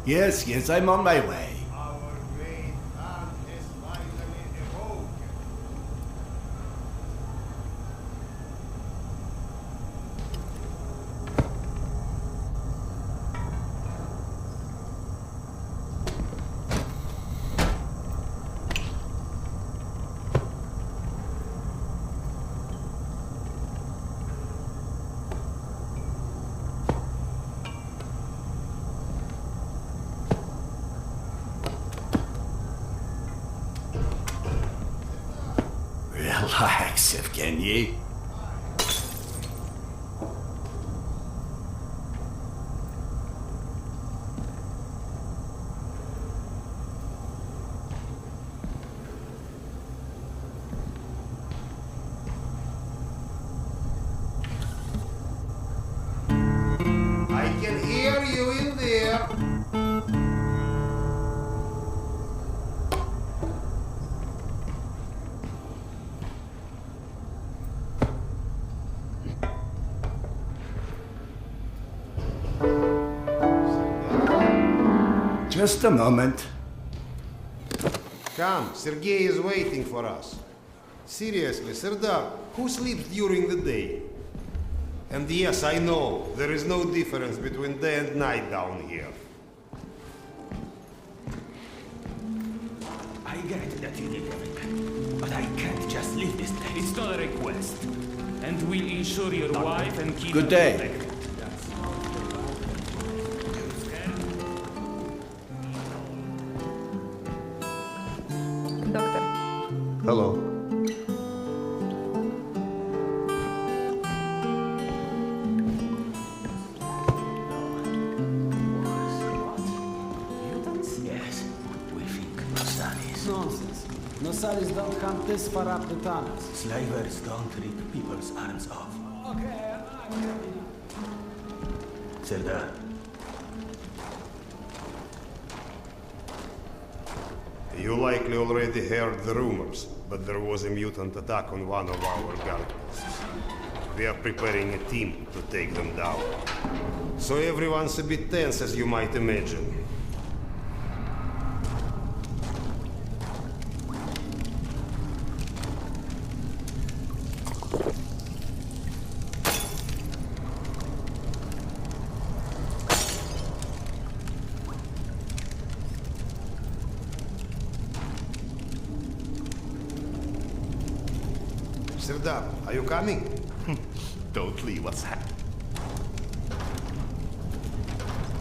Yes, yes, I'm on my way. Our great Khan has finally awoken. Relax, Evgeny. I can hear you in there. Just a moment. Come, Sergei is waiting for us. Seriously, Serdar, who sleeps during the day? And yes, I know, there is no difference between day and night down here. I get that you need everything, but I can't just leave this place. It's not a request. And we'll ensure your wife and kids Good are day. protected. Доктор, Hello. Yes, we think Nosalis. Nonsense. Nosalis don't come this far up the tunnels. Slavers don't rip people's arms off. Okay, Serdar, You likely already heard the rumors, but there was a mutant attack on one of our guard posts. We are preparing a team to take them down. So everyone's a bit tense, as you might imagine. Serdar, are you coming? Don't leave us hanging.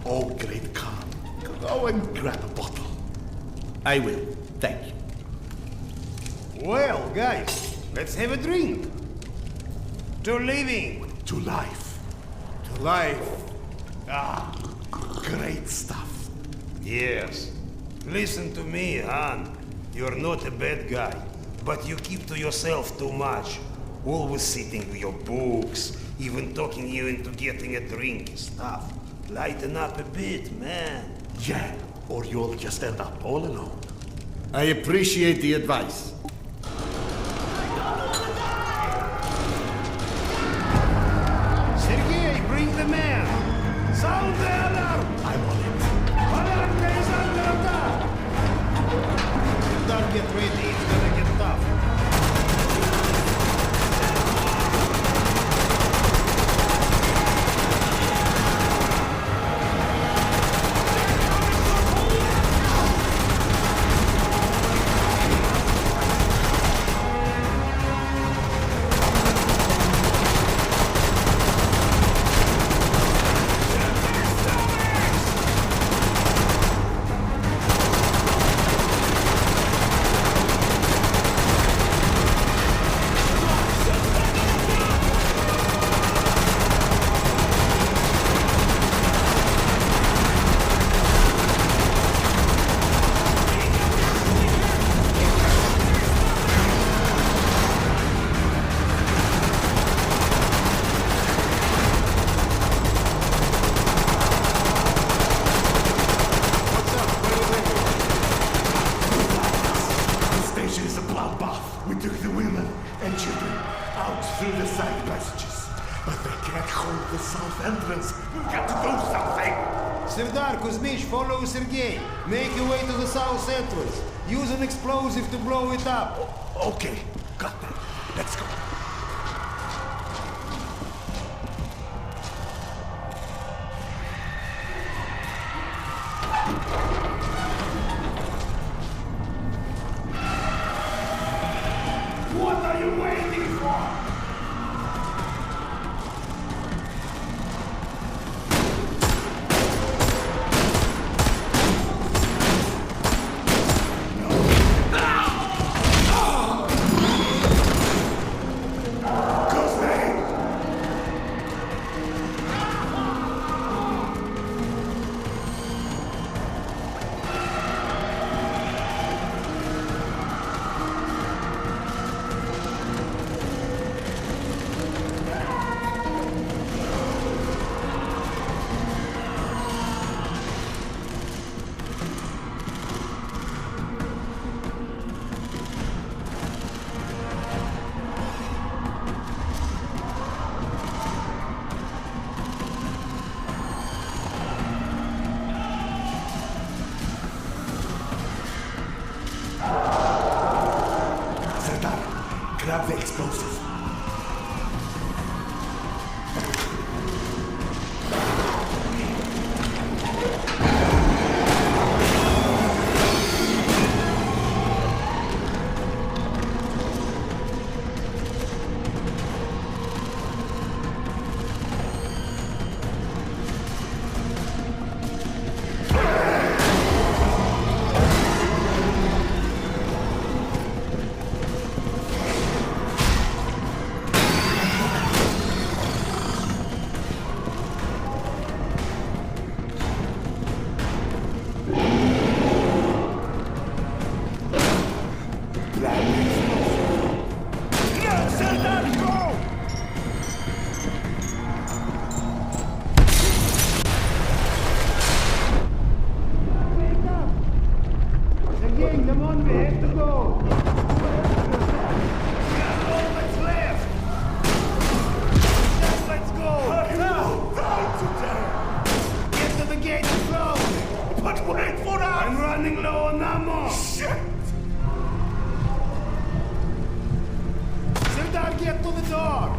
Oh, great Khan, go and grab a bottle. I will. Thank you. Well, guys, let's have a drink. To living. To life. To life. Ah, great stuff. Yes. Listen to me, Han. You're not a bad guy, but you keep to yourself too much. Always sitting with your books, even talking you into getting a drink and stuff. Lighten up a bit, man. Yeah, or you'll just end up all alone. I appreciate the advice. Sergei, bring the man. Sound the alarm. I'm on it. Alarm is under attack. Don't get ready, it's gonna get tough. Serdar, Kuzmich, follow Sergei. Make your way to the south entrance. Use an explosive to blow it up. Okay, got that. Let's go. What are you waiting for? Grab the explosive. Get to the door!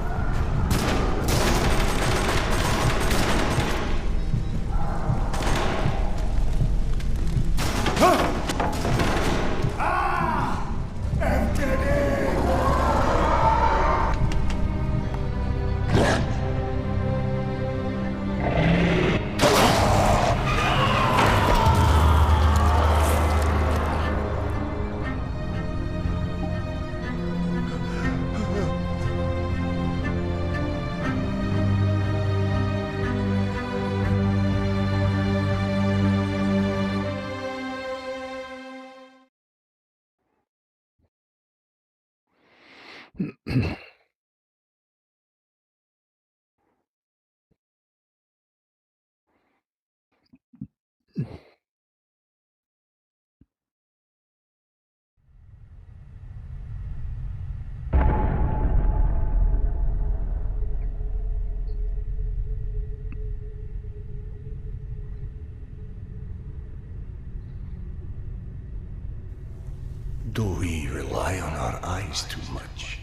Do we rely on our eyes too much?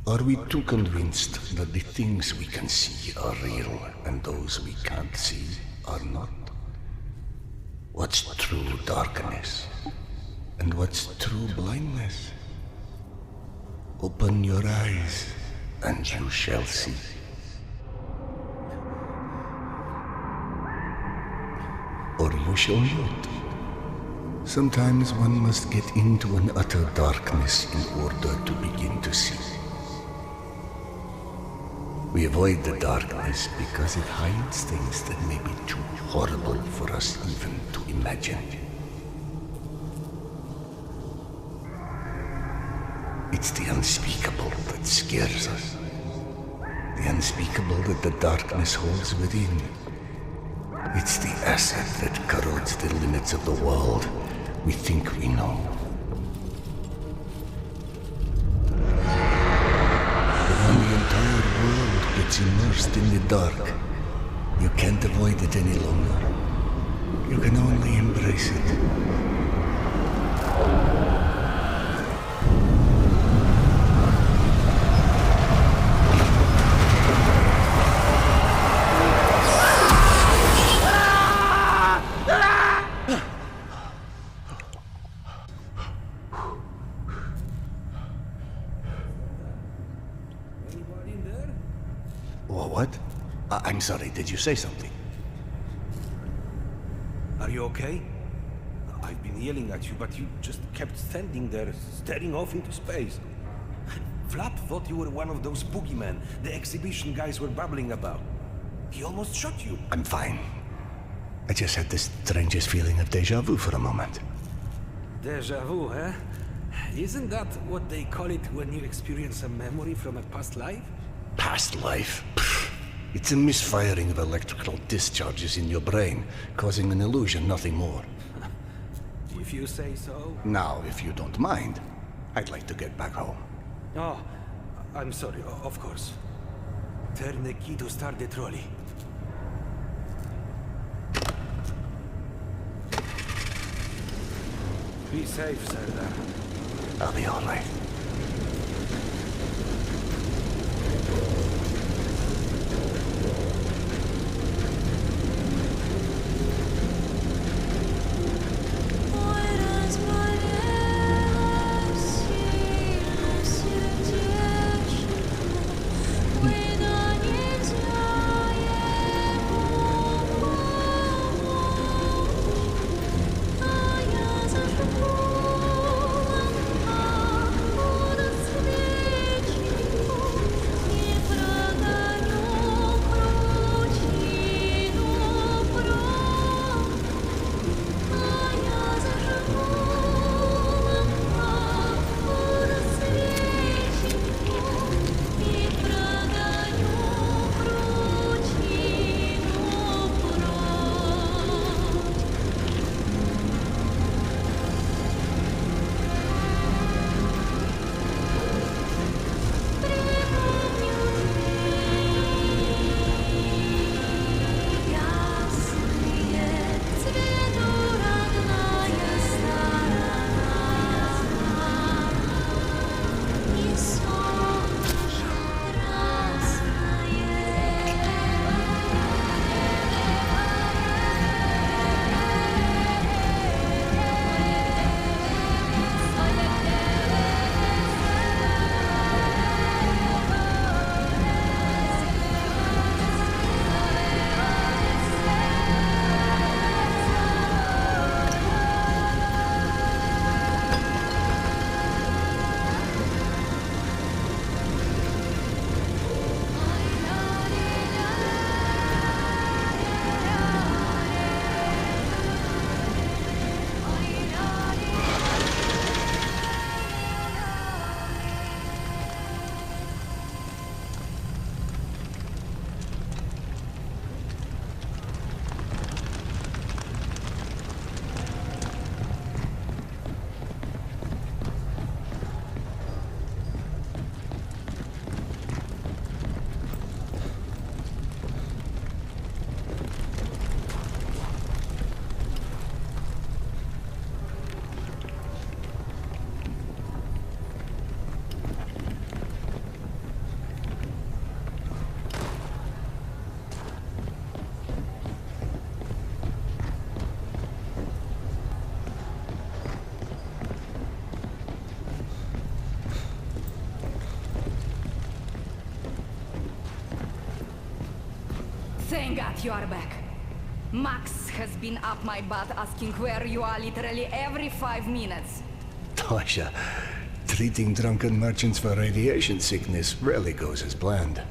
Are we too convinced that the things we can see are real and those we can't see are not? What's true darkness and what's true blindness? Open your eyes and you shall see. Or you shall not. Sometimes one must get into an utter darkness in order to begin to see. We avoid the darkness because it hides things that may be too horrible for us even to imagine. It's the unspeakable that scares us. The unspeakable that the darkness holds within. It's the acid that corrodes the limits of the world we think we know. But when the entire world gets immersed in the dark, you can't avoid it any longer. You can only embrace it. What? I'm sorry, did you say something? Are you okay? I've been yelling at you, but you just kept standing there, staring off into space. Flap thought you were one of those boogeymen the exhibition guys were babbling about. He almost shot you. I'm fine. I just had the strangest feeling of deja vu for a moment. Deja vu, eh? Isn't that what they call it when you experience a memory from a past life? Past life? Pfft. It's a misfiring of electrical discharges in your brain, causing an illusion, nothing more. If you say so. Now, if you don't mind, I'd like to get back home. Oh, I'm sorry, of course. Turn the key to start the trolley. Be safe, Serdar. I'll be all right. Thank God you are back. Max has been up my butt asking where you are literally every 5 minutes. Tasha, treating drunken merchants for radiation sickness rarely goes as planned.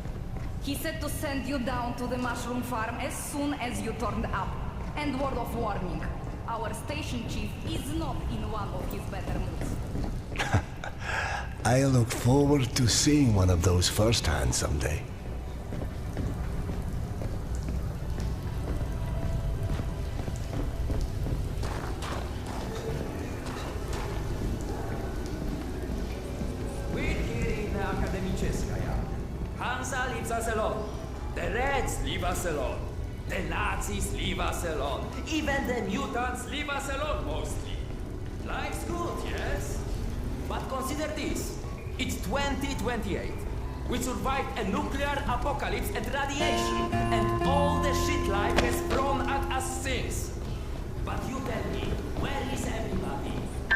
He said to send you down to the mushroom farm as soon as you turned up. And word of warning, our station chief is not in one of his better moods. I look forward to seeing one of those firsthand someday. Hansa leaves us alone. The Reds leave us alone. The Nazis leave us alone. Even the mutants leave us alone, mostly. Life's good, yes? But consider this. It's 2028. We survived a nuclear apocalypse and radiation, and all the shit life has thrown at us since. But you tell me, where is everybody? I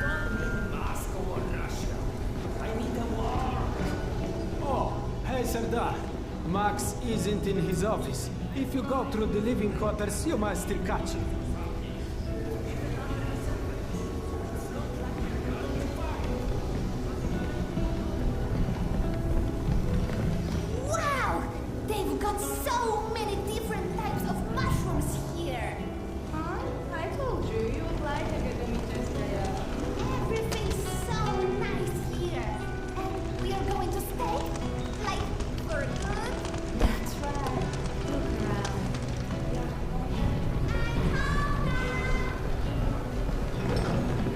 don't need Moscow or Russia. I need a war. Oh, hey Serdar. Max isn't in his office. If you go through the living quarters, you might still catch him. Wow! They've got so many different types of mushrooms here. Huh? I told you, you would like Academia. Everything's so nice here. And we are going to stay? Like, for good? That's right. Look around.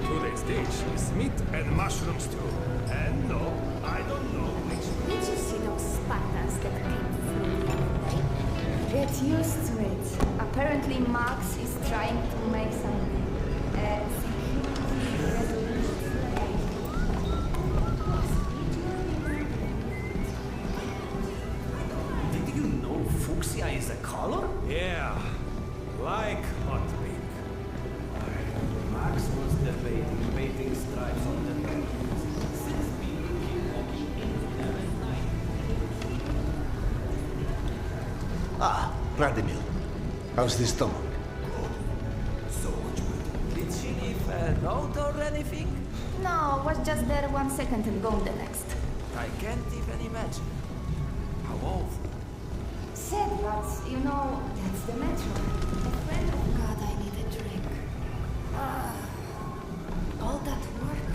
Today's dish is meat and mushrooms too. And no, I don't know which one. Did you see those Spartans that came through the other day? Get used to it. Apparently Max is trying to make some security resolution. Did you know fuchsia is a color? Yeah, like hot pink. Max was debating painting stripes on the back. Since people keep walking in there at night. Ah, Vladimir. How's the stomach? So much better. Did she leave a note or anything? No, was just there 1 second and gone the next. I can't even imagine. How awful. Sad, but you know, that's the metro. A friend of God, I need a drink. All that work.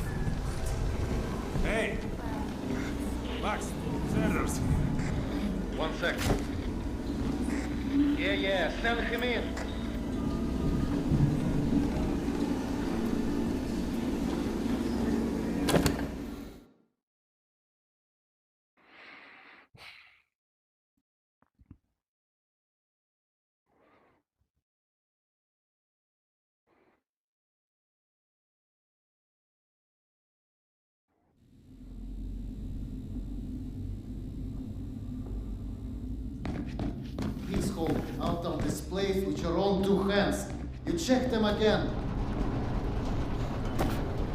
Hey! Max, Sanders. 1 second. Yeah, send him in. Please hold out of this place with your own 2 hands. You check them again.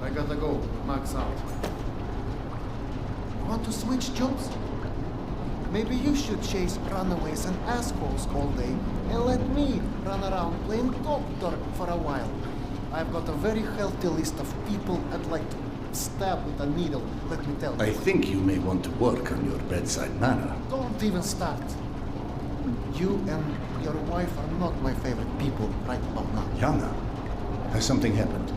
I gotta go. Max out. You want to switch jobs? Maybe you should chase runaways and assholes all day and let me run around playing doctor for a while. I've got a very healthy list of people I'd like to stab with a needle, let me tell you. I think you may want to work on your bedside manner. Don't even start. You and your wife are not my favorite people right about now. Yana, has something happened?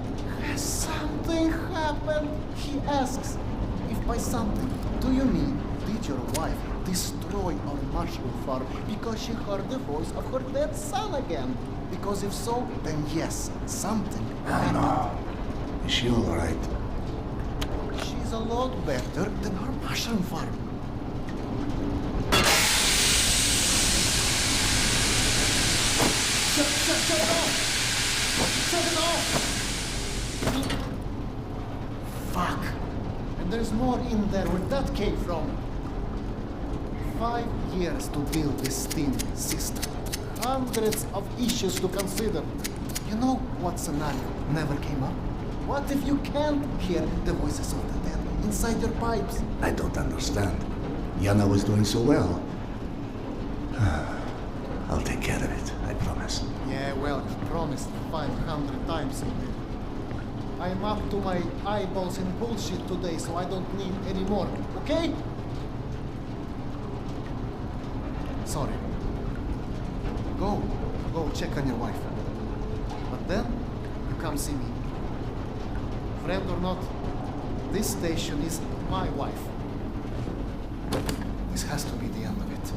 Has something happened? He asks. If by something, do you mean did your wife destroy our mushroom farm because she heard the voice of her dead son again? Because if so, then yes, something happened. No. Is she all right? She's a lot better than her mushroom farm. Shut it off! Shut it off! Fuck! And there's more in there where that came from. 5 years to build this steam system. Hundreds of issues to consider. You know what scenario never came up? What if you can't hear the voices of the dead inside your pipes? I don't understand. Yana was doing so well. I'll take care of it, I promise. Yeah, well, you promised 500 times. I'm up to my eyeballs in bullshit today, so I don't need any more, okay? Sorry. Go check on your wife. But then, you come see me. Friend or not, this station is my wife. This has to be the end of it.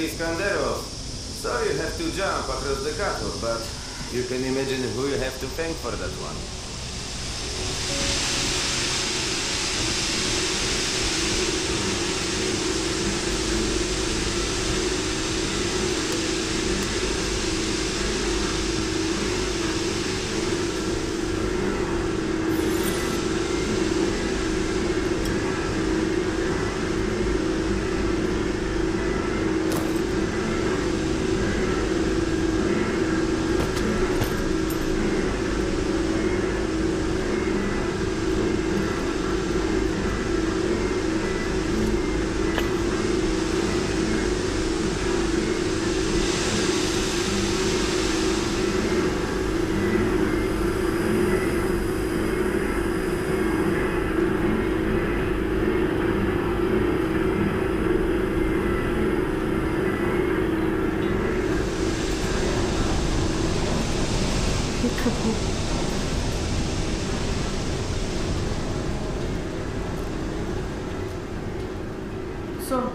Iskanderov. So you have to jump across the cattle, but you can imagine who you have to thank for that one. So,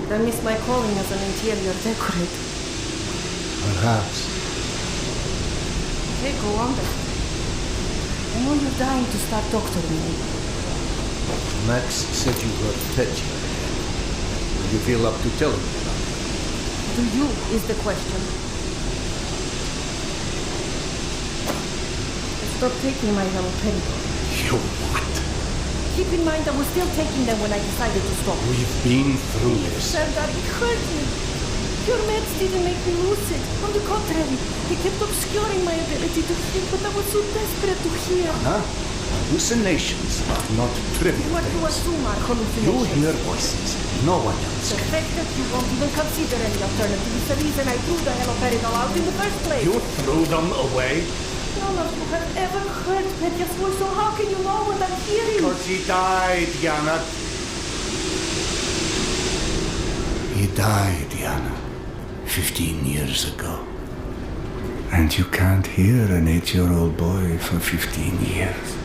I miss my calling as an interior decorator. Perhaps. Okay, go on then. I know you're dying to start doctoring me. Max said you were Petya. Do you feel up to telling me about it? Do you is the question. I stopped taking my haloperidol. You what? Keep in mind I was still taking them when I decided to stop. We've been through this. Said that it hurt me. Your meds didn't make me lucid. On the contrary, they kept obscuring my ability to hear, but I was so desperate to hear. Huh? Hallucinations are not trivial What you things. assume are You hallucinations. hear voices. No one else The can. fact that you won't even consider any alternative is the reason I threw the haloperidol out in the first place. You threw them away? None of you have ever heard Petya's voice, so how can you know what I'm hearing? Because he died, Yana. He died, Yana, 15 years ago. And you can't hear an 8-year-old boy for 15 years.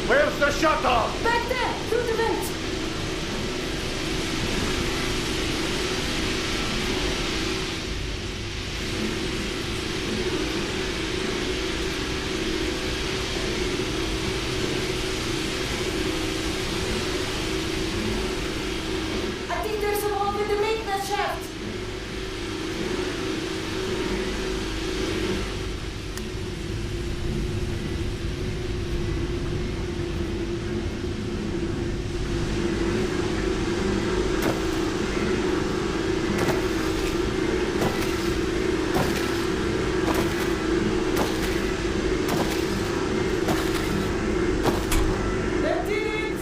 Where's the shutter? Back there, through the vent. I think there's a hole in the maintenance shaft. That did it!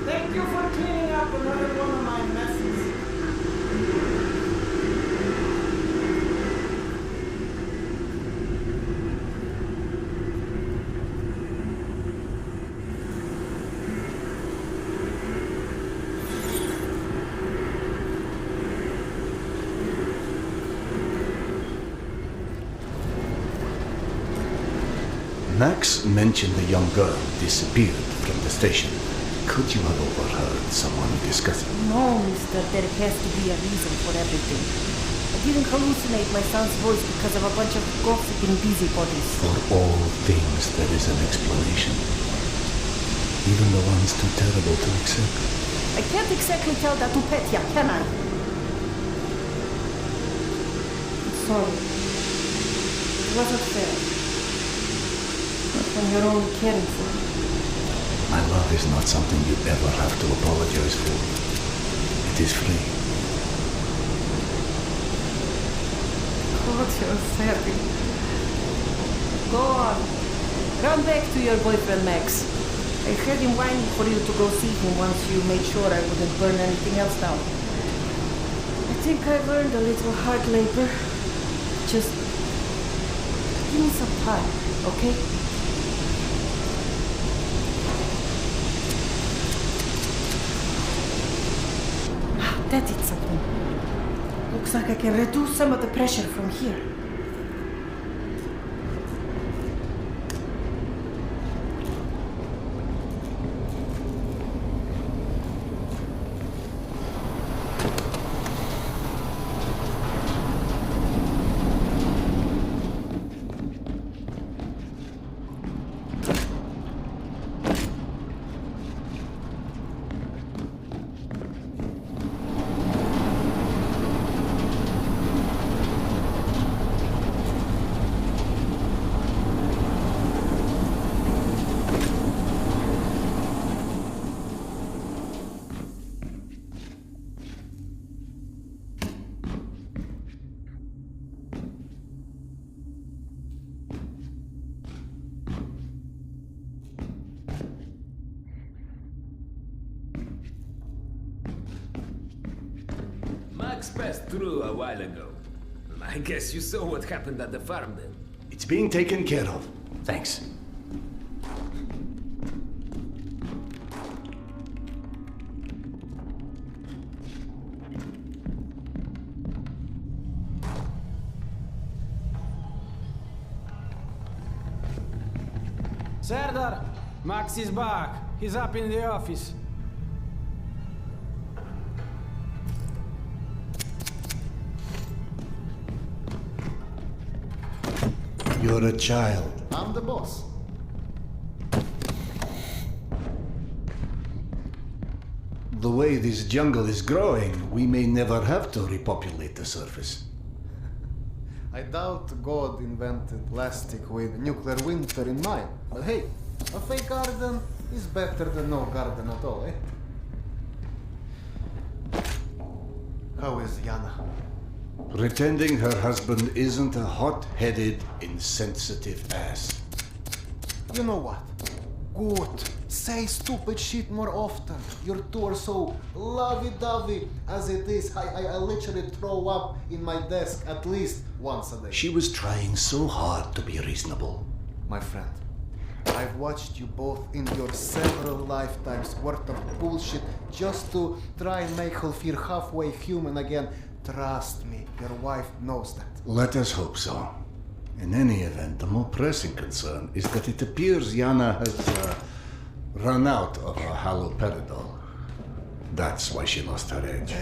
Thank you for cleaning up another one of my messes. Max mentioned the young girl disappeared from the station. Could you have overheard someone discussing? No, mister, there has to be a reason for everything. I didn't hallucinate my son's voice because of a bunch of gossiping busybodies. For all things there is an explanation. Even the ones too terrible to accept. I can't exactly tell that to Petya, can I? I'm sorry. It wasn't fair. Not when you're only caring for me. My love is not something you ever have to apologize for. It is free. God, you're savvy. Go on. Run back to your boyfriend, Max. I had him whining for you to go see him once you made sure I wouldn't burn anything else down. I think I've earned a little hard labor. Just give me some time, okay? That did something. Looks like I can reduce some of the pressure from here. Max passed through a while ago. I guess you saw what happened at the farm then. It's being taken care of. Thanks. Serdar, Max is back. He's up in the office. You're a child. I'm the boss. The way this jungle is growing, we may never have to repopulate the surface. I doubt God invented plastic with nuclear winter in mind. But hey, a fake garden is better than no garden at all, eh? How is Yana? Pretending her husband isn't a hot-headed, insensitive ass. You know what? Good. Say stupid shit more often. Your two are so lovey-dovey as it is. I literally throw up in my desk at least once a day. She was trying so hard to be reasonable. My friend, I've watched you both in your several lifetimes worth of bullshit just to try and make her feel halfway human again. Trust me, your wife knows that. Let us hope so. In any event, the more pressing concern is that it appears Yana has run out of her haloperidol. That's why she lost her edge.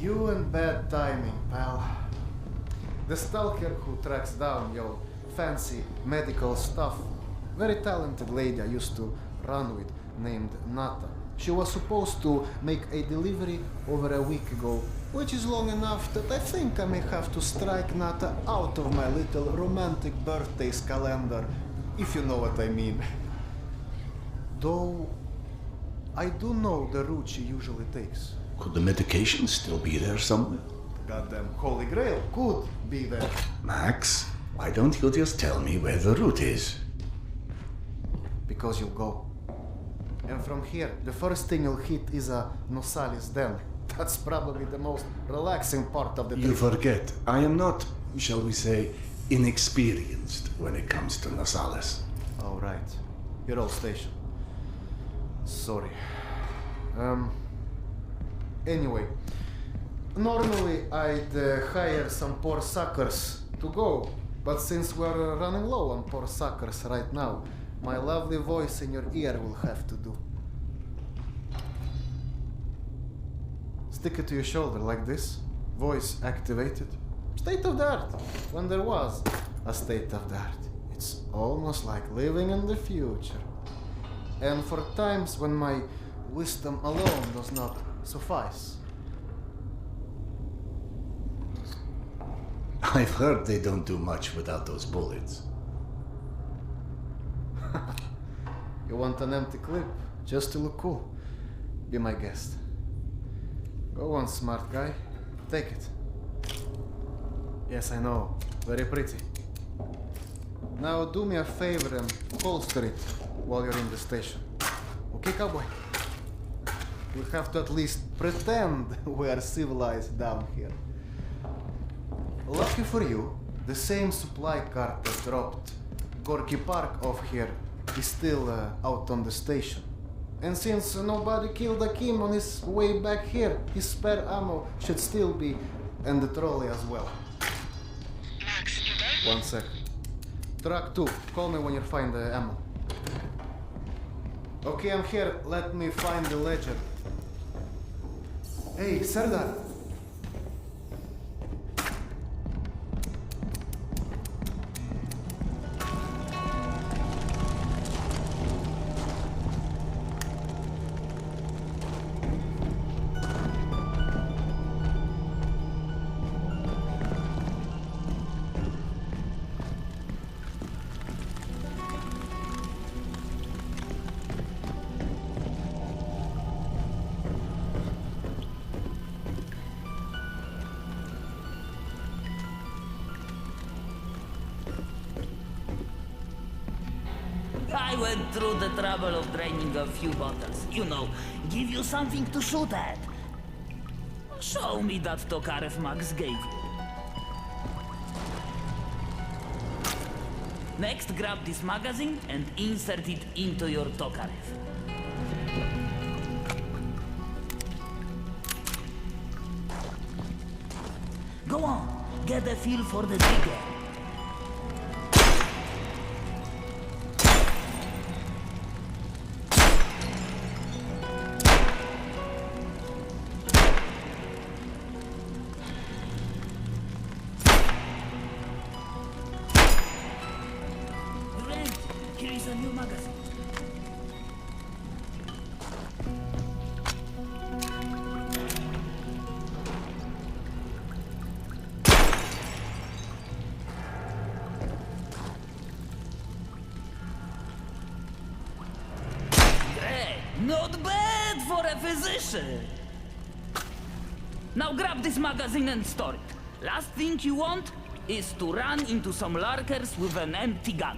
You and bad timing, pal. The stalker who tracks down your fancy medical stuff, very talented lady I used to run with named Nata. She was supposed to make a delivery over a week ago, which is long enough that I think I may have to strike Nata out of my little romantic birthdays calendar, if you know what I mean. Though, I do know the route she usually takes. Could the medication still be there somewhere? Goddamn Holy Grail could be there. Max, why don't you just tell me where the route is? Because you'll go. And from here, the first thing you'll hit is a Nosalis den. That's probably the most relaxing part of the trip. You forget, I am not, shall we say, inexperienced when it comes to Nosalis. Oh, right. Your old station. Sorry. Anyway, normally I'd hire some poor suckers to go, but since we're running low on poor suckers right now, my lovely voice in your ear will have to do. Stick it to your shoulder like this, voice activated. State of the art, when there was a state of the art. It's almost like living in the future. And for times when my wisdom alone does not suffice. I've heard they don't do much without those bullets. You want an empty clip, just to look cool? Be my guest. Go on, smart guy. Take it. Yes, I know. Very pretty. Now do me a favor and holster it while you're in the station. Okay, cowboy? We have to at least pretend we are civilized down here. Lucky for you, the same supply cart that dropped Gorky Park off here is still out on the station. And since nobody killed Akim on his way back here, his spare ammo should still be in the trolley as well. Max, you there? 1 sec. Truck 2, call me when you find the ammo. Okay, I'm here. Let me find the ledger. Hey, Serdar. I went through the trouble of draining a few bottles. You know, give you something to shoot at. Show me that Tokarev Max gave you. Next, grab this magazine and insert it into your Tokarev. Go on, get a feel for the trigger. Here is a new magazine. Great! Not bad for a physician! Now grab this magazine and store it. Last thing you want is to run into some lurkers with an empty gun.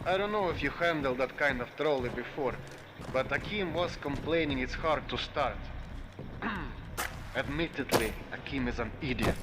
I don't know if you handled that kind of trolley before, but Akim was complaining it's hard to start. Admittedly, Akim is an idiot.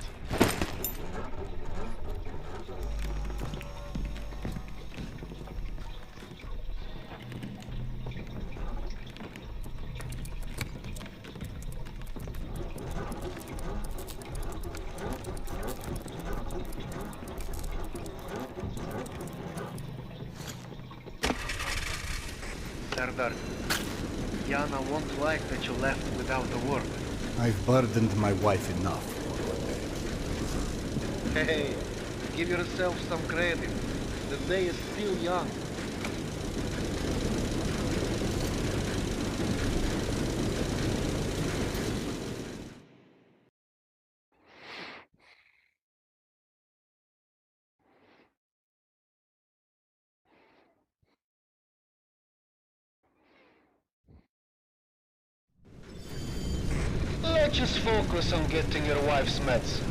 Serdar, Yana won't like that you left without a word. I've burdened my wife enough. Hey, give yourself some credit. The day is still young. Let's just focus on getting your wife's meds.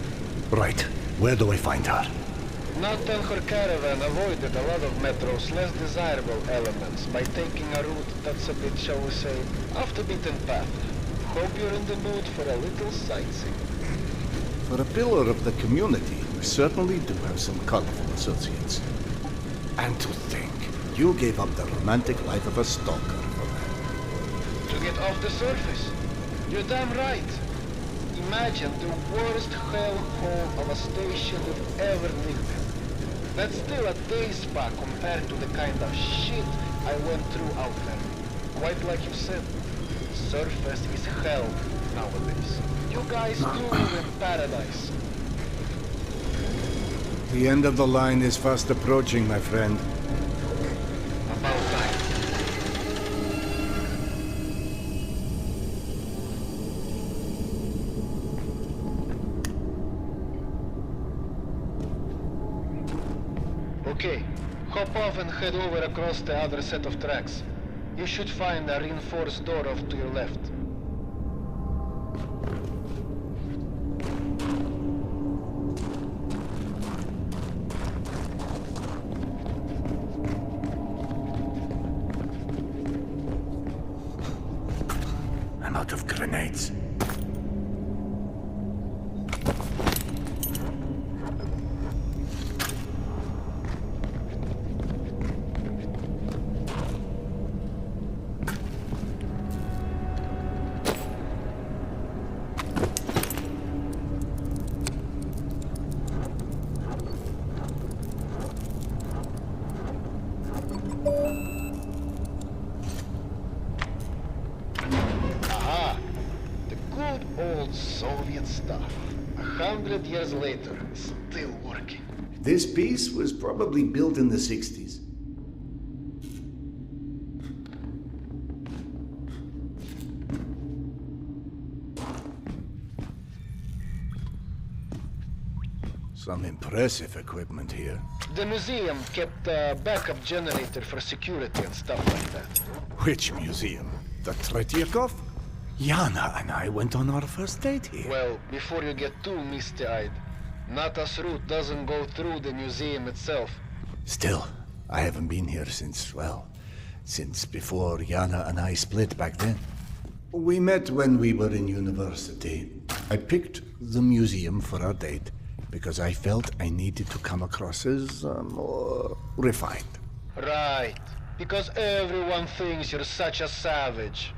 Right. Where do I find her? Not on her caravan avoided a lot of Metro's less desirable elements by taking a route that's a bit, shall we say, off the beaten path. Hope you're in the mood for a little sightseeing. For a pillar of the community, we certainly do have some colorful associates. And to think, you gave up the romantic life of a stalker for that. To get off the surface? You're damn right. Imagine the worst hellhole of a station you've ever lived in. That's still a day spa compared to the kind of shit I went through out there. Quite like you said, surface is hell nowadays. You guys do live in paradise. The end of the line is fast approaching, my friend. About time. Okay, hop off and head over across the other set of tracks. You should find a reinforced door off to your left. I'm out of grenades. Good old Soviet stuff. 100 years later, still working. This piece was probably built in the 60s. Some impressive equipment here. The museum kept a backup generator for security and stuff like that. Which museum? The Tretyakov? Yana and I went on our first date here. Well, before you get too misty-eyed, Nata's route doesn't go through the museum itself. Still, I haven't been here since before Yana and I split back then. We met when we were in university. I picked the museum for our date because I felt I needed to come across as more refined. Right. Because everyone thinks you're such a savage.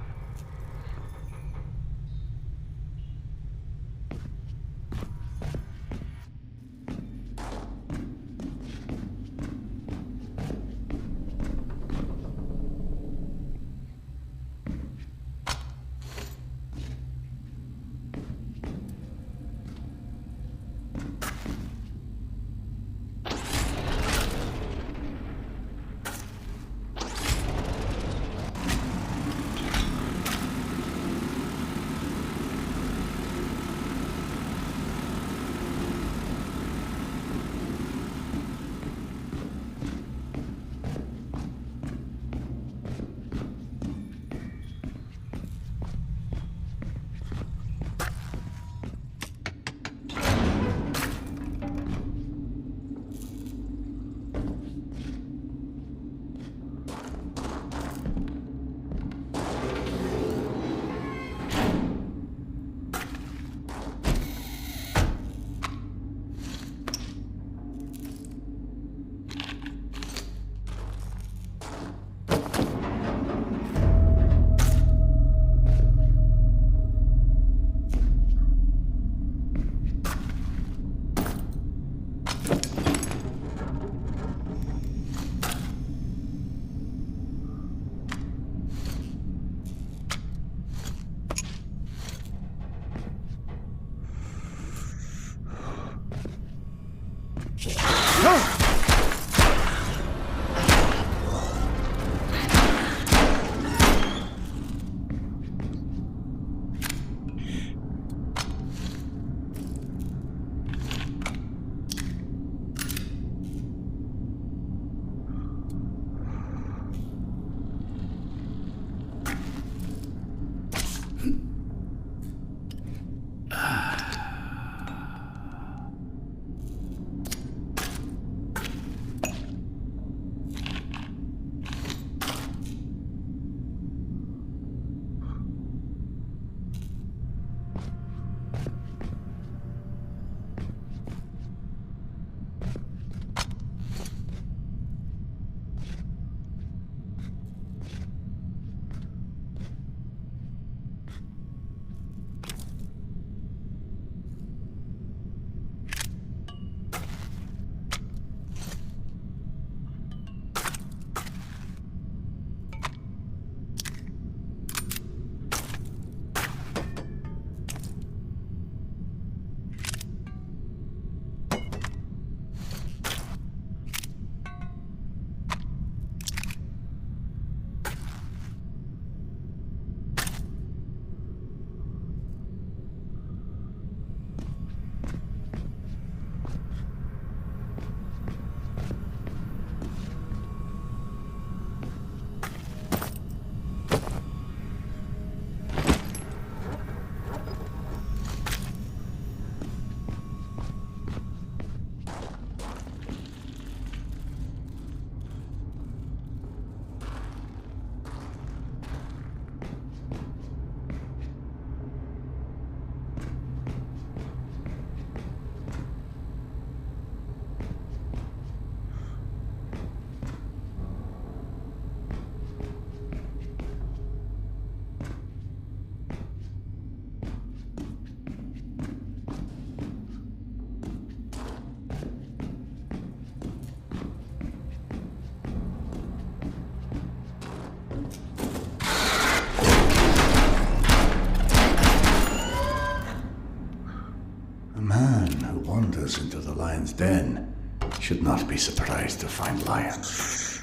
wanders into the lion's den should not be surprised to find lions.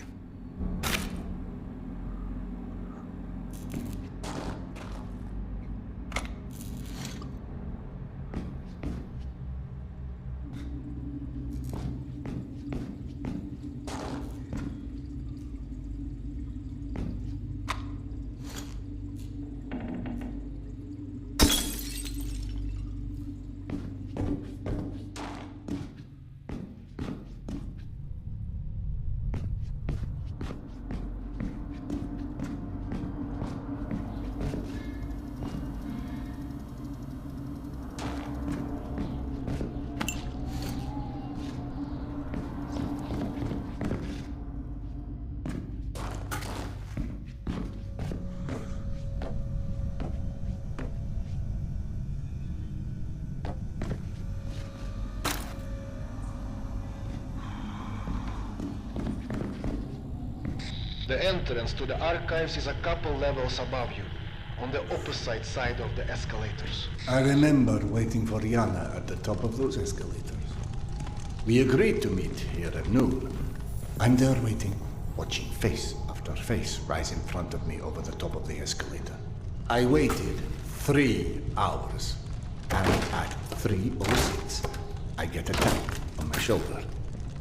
The entrance to the archives is a couple levels above you, on the opposite side of the escalators. I remember waiting for Yana at the top of those escalators. We agreed to meet here at noon. I'm there waiting, watching face after face rise in front of me over the top of the escalator. I waited 3 hours, and at 3:06, I get a tap on my shoulder.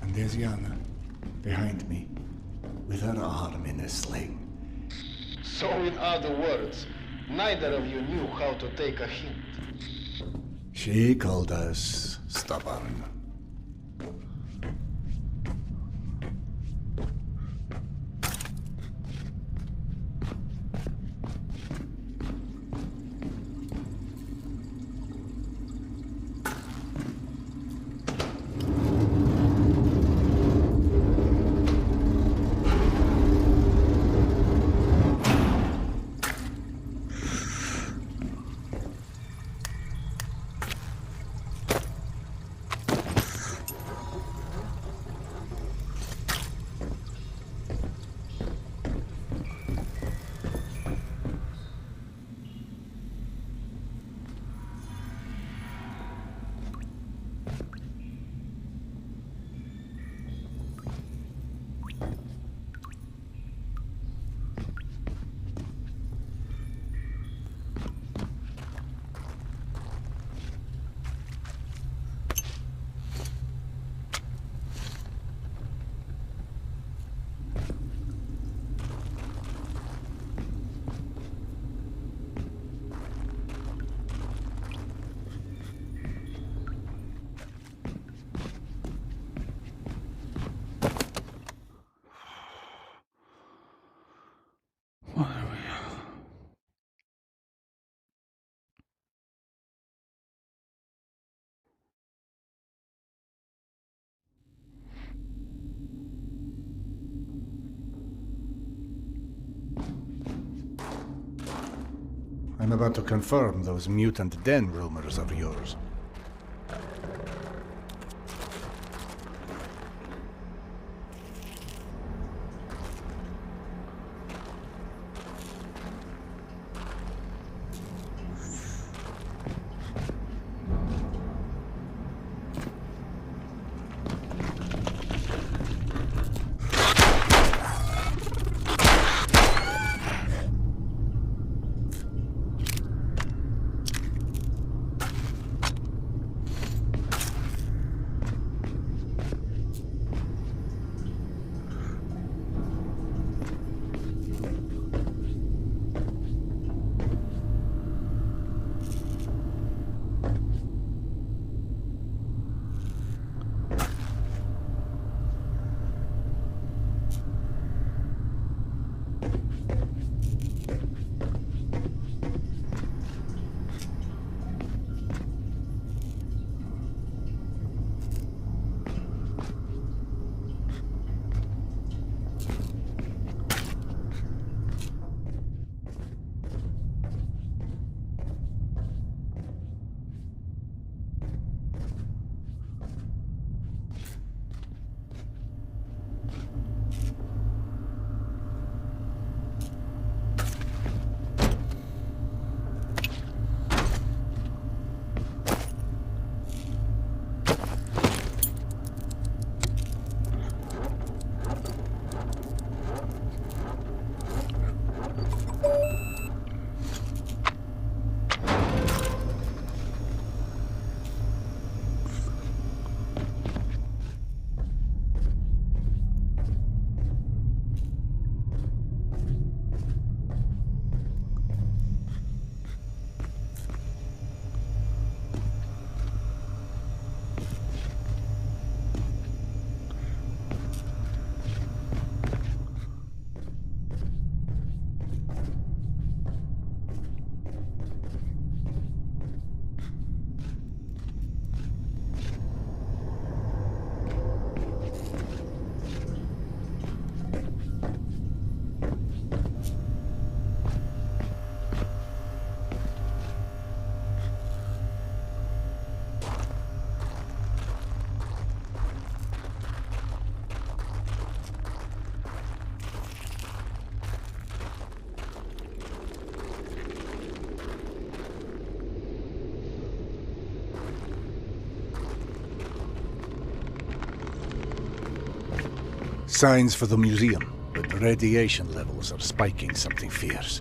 And there's Yana, behind me, with her arm in a sling. So in other words, neither of you knew how to take a hint. She called us stubborn. I'm about to confirm those mutant den rumors of yours. Signs for the museum, but the radiation levels are spiking something fierce.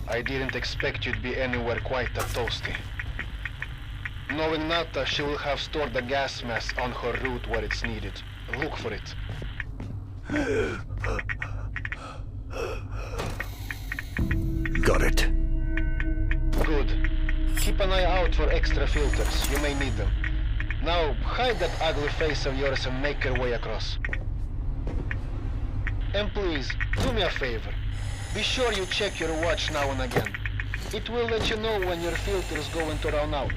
I didn't expect you'd be anywhere quite that toasty. Knowing Nata, she will have stored the gas mask on her route where it's needed. Look for it. Got it. Good. Keep an eye out for extra filters. You may need them. Now, hide that ugly face of yours and make your way across. And please, do me a favor. Be sure you check your watch now and again. It will let you know when your filter's going to run out.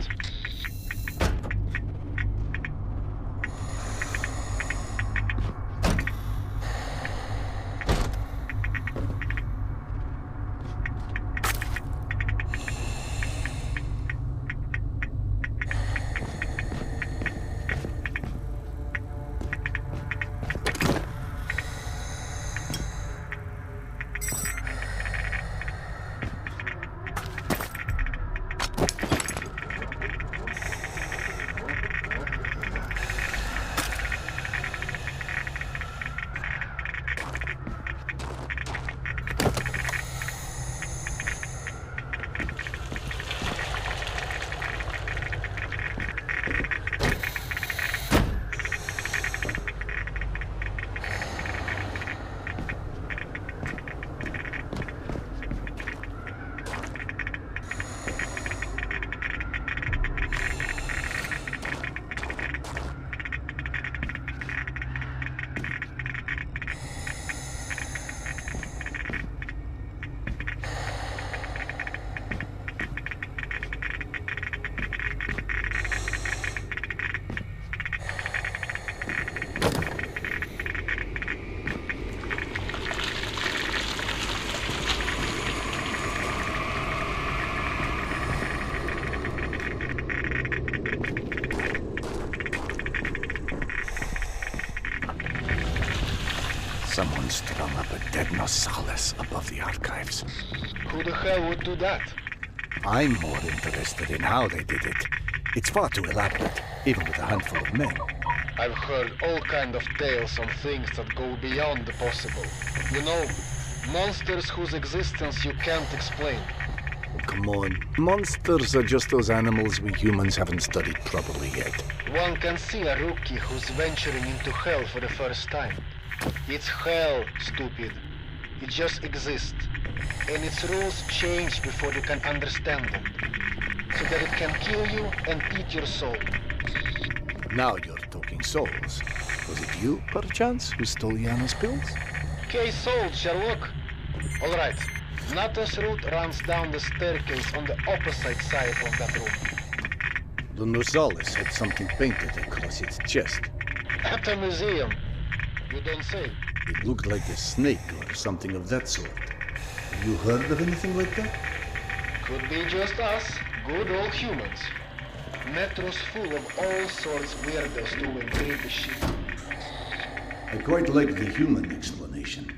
Someone strung up a dead Nosalis above the archives. Who the hell would do that? I'm more interested in how they did it. It's far too elaborate, even with a handful of men. I've heard all kind of tales on things that go beyond the possible. You know, monsters whose existence you can't explain. Oh, come on. Monsters are just those animals we humans haven't studied properly yet. One can see a rookie who's venturing into hell for the first time. It's hell, stupid. It just exists. And its rules change before you can understand them. So that it can kill you and eat your soul. Now you're talking souls. Was it you, perchance, who stole Yana's pills? Okay, sold, Sherlock. Alright. Nata's route runs down the staircase on the opposite side of that room. The Nosalis had something painted across its chest. At a museum. You don't say. It looked like a snake or something of that sort. You heard of anything like that? Could be just us, good old humans. Metro's full of all sorts weirdos doing creepy shit. I quite like the human explanation.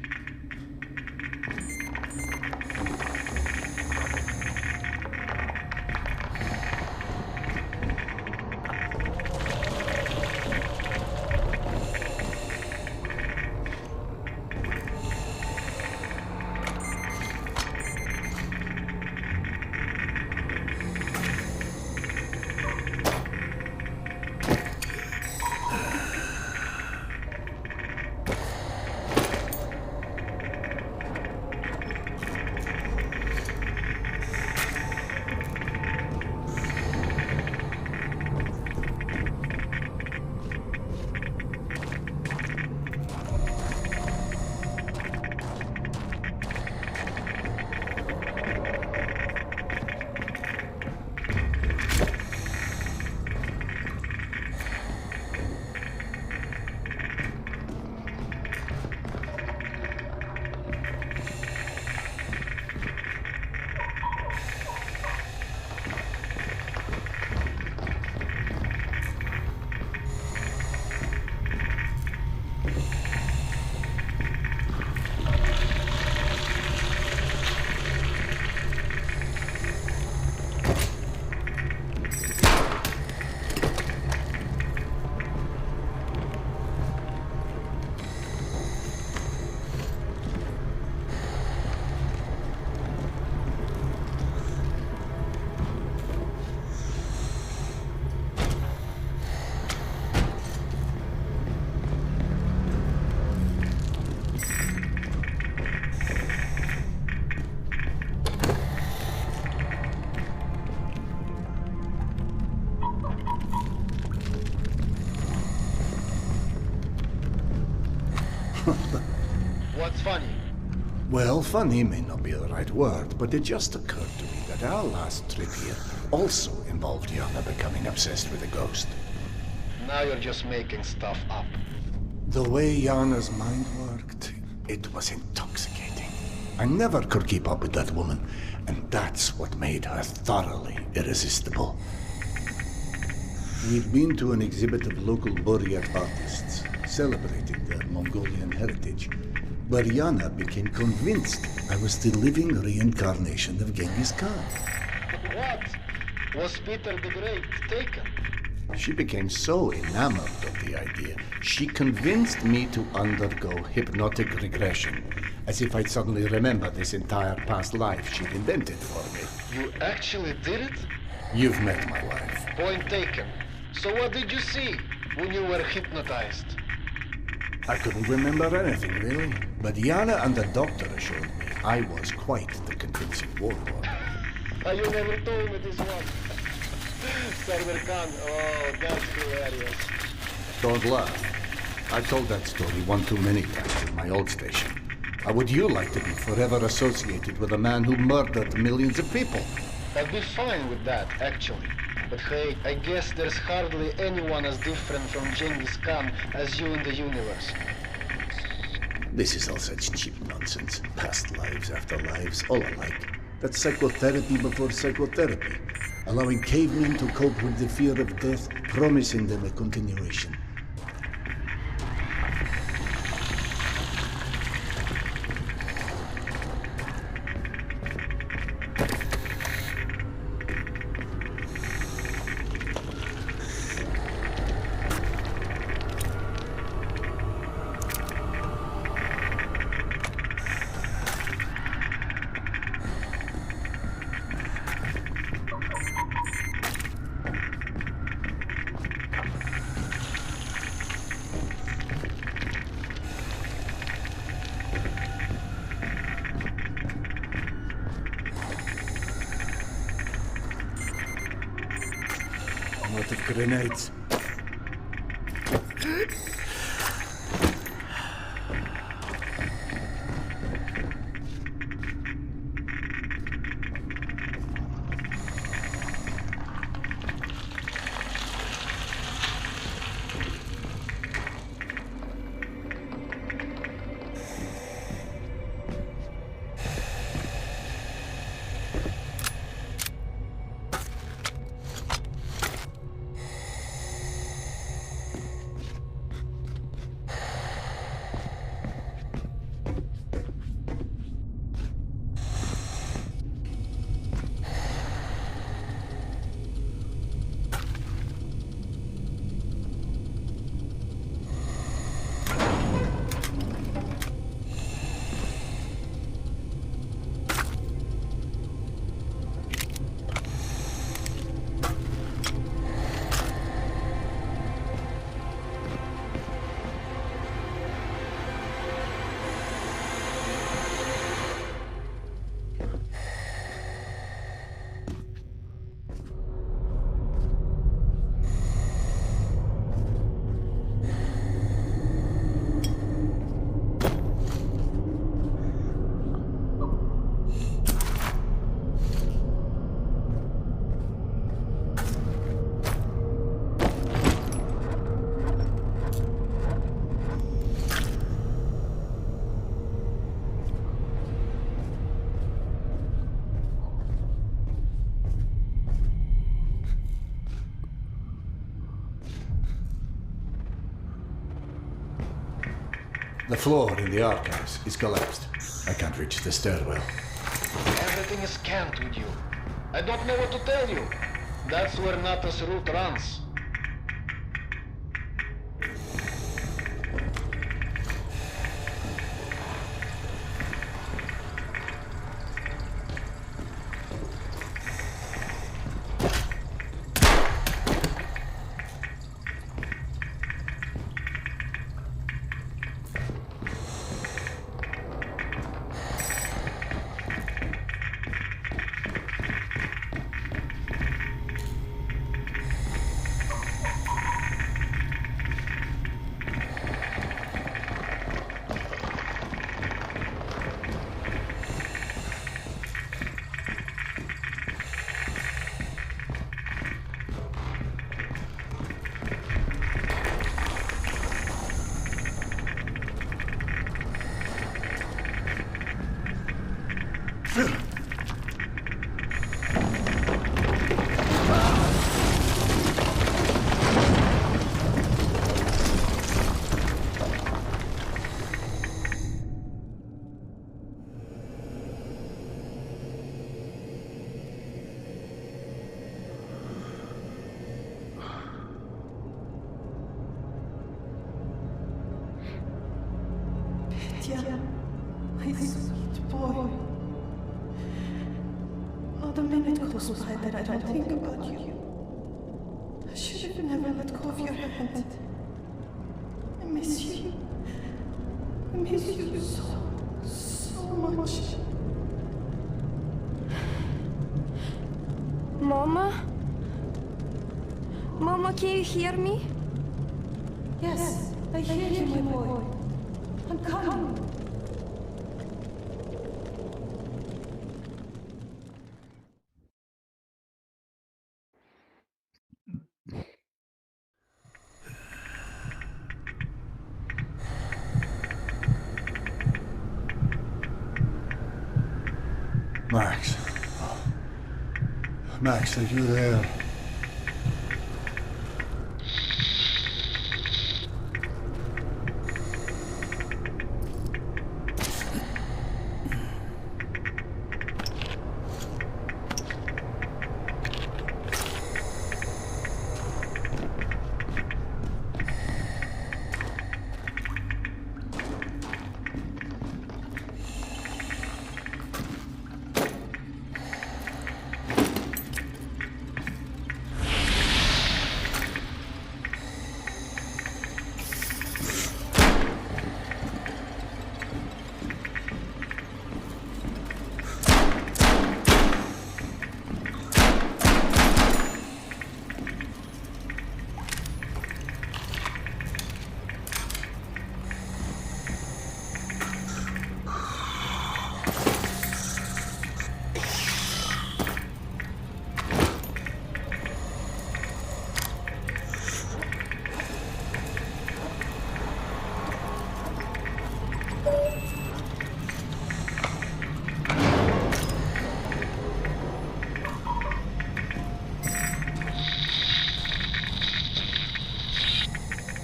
Well, funny may not be the right word, but it just occurred to me that our last trip here also involved Yana becoming obsessed with a ghost. Now you're just making stuff up. The way Yana's mind worked, it was intoxicating. I never could keep up with that woman, and that's what made her thoroughly irresistible. We'd been to an exhibit of local Buryat artists, celebrating their Mongolian heritage, where Yana became convinced I was the living reincarnation of Genghis Khan. What? Was Peter the Great taken? She became so enamored of the idea, she convinced me to undergo hypnotic regression, as if I'd suddenly remember this entire past life she'd invented for me. You actually did it? You've met my wife. Point taken. So what did you see when you were hypnotized? I couldn't remember anything, really. But Yana and the doctor assured me I was quite the convincing warlord. You never told me this one. Server Khan, oh, that's hilarious. Don't laugh. I told that story one too many times in my old station. How would you like to be forever associated with a man who murdered millions of people? I'd be fine with that, actually. But hey, I guess there's hardly anyone as different from Genghis Khan as you in the universe. This is all such cheap nonsense. Past lives after lives, all alike. That's psychotherapy before psychotherapy. Allowing cavemen to cope with the fear of death, promising them a continuation. Out of grenades. The floor in the archives is collapsed. I can't reach the stairwell. Everything is scanned with you. I don't know what to tell you. That's where Nata's route runs. sweet boy. Not a minute goes by that I don't think about you. I should have never let go of your hand. I miss you. I miss you so much. Mama? Mama, can you hear me? Yes, I hear you, my boy. I'm coming. Max. Max, are you there?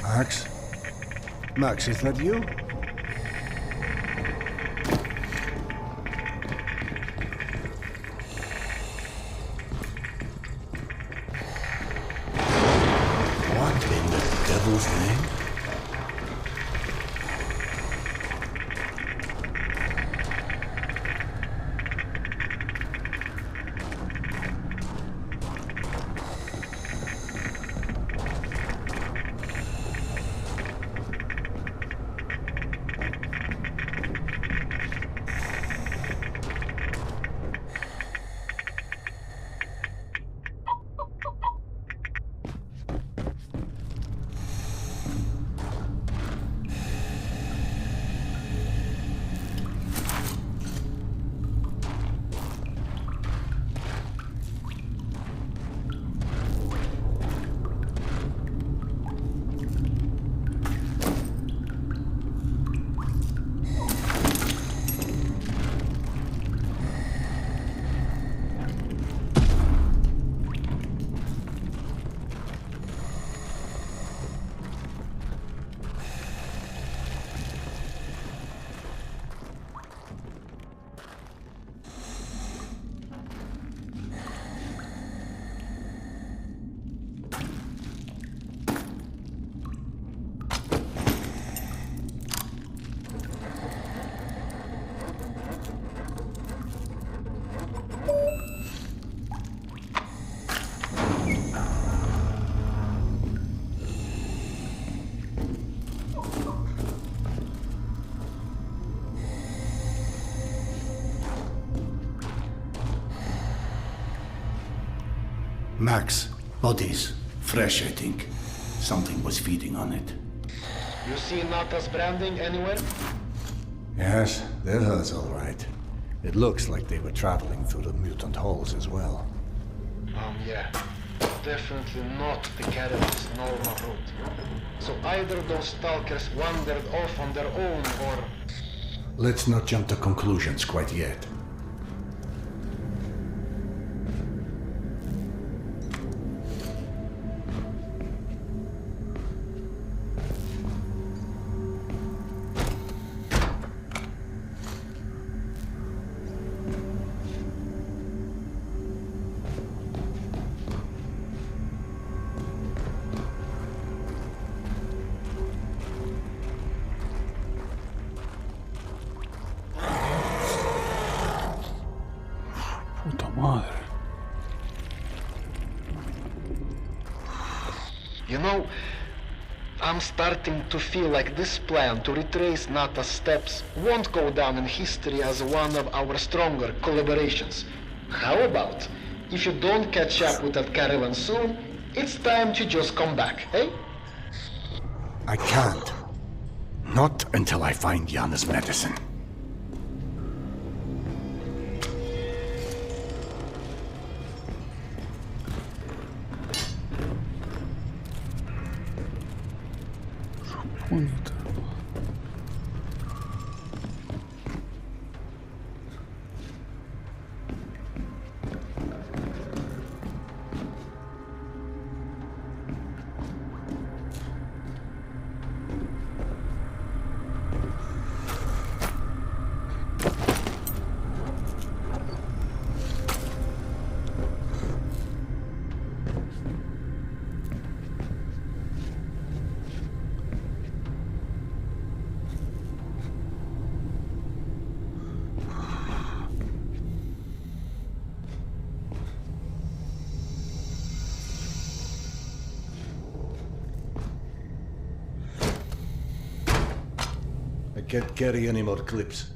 Max? Max, is that you? What in the devil's name? Max, bodies. Fresh, I think. Something was feeding on it. You see Nata's branding anywhere? Yes, they're hers, all right. It looks like they were traveling through the mutant halls as well. Yeah. Definitely not the caravan's normal route. So either those stalkers wandered off on their own, or... Let's not jump to conclusions quite yet. You know, I'm starting to feel like this plan to retrace Nata's steps won't go down in history as one of our stronger collaborations. How about, if you don't catch up with that caravan soon, it's time to just come back, eh? I can't. Not until I find Yana's medicine. I can't carry any more clips.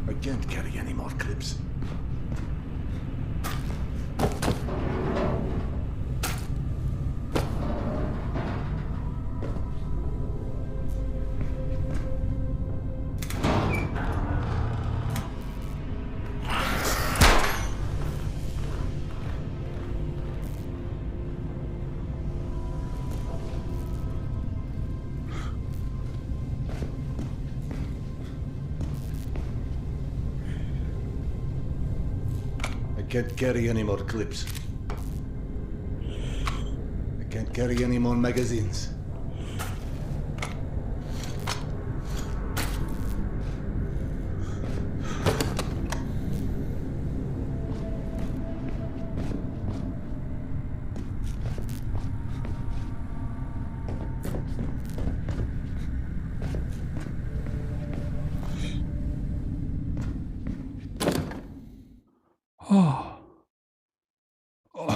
I can't carry any more clips. I can't carry any more clips. I can't carry any more magazines.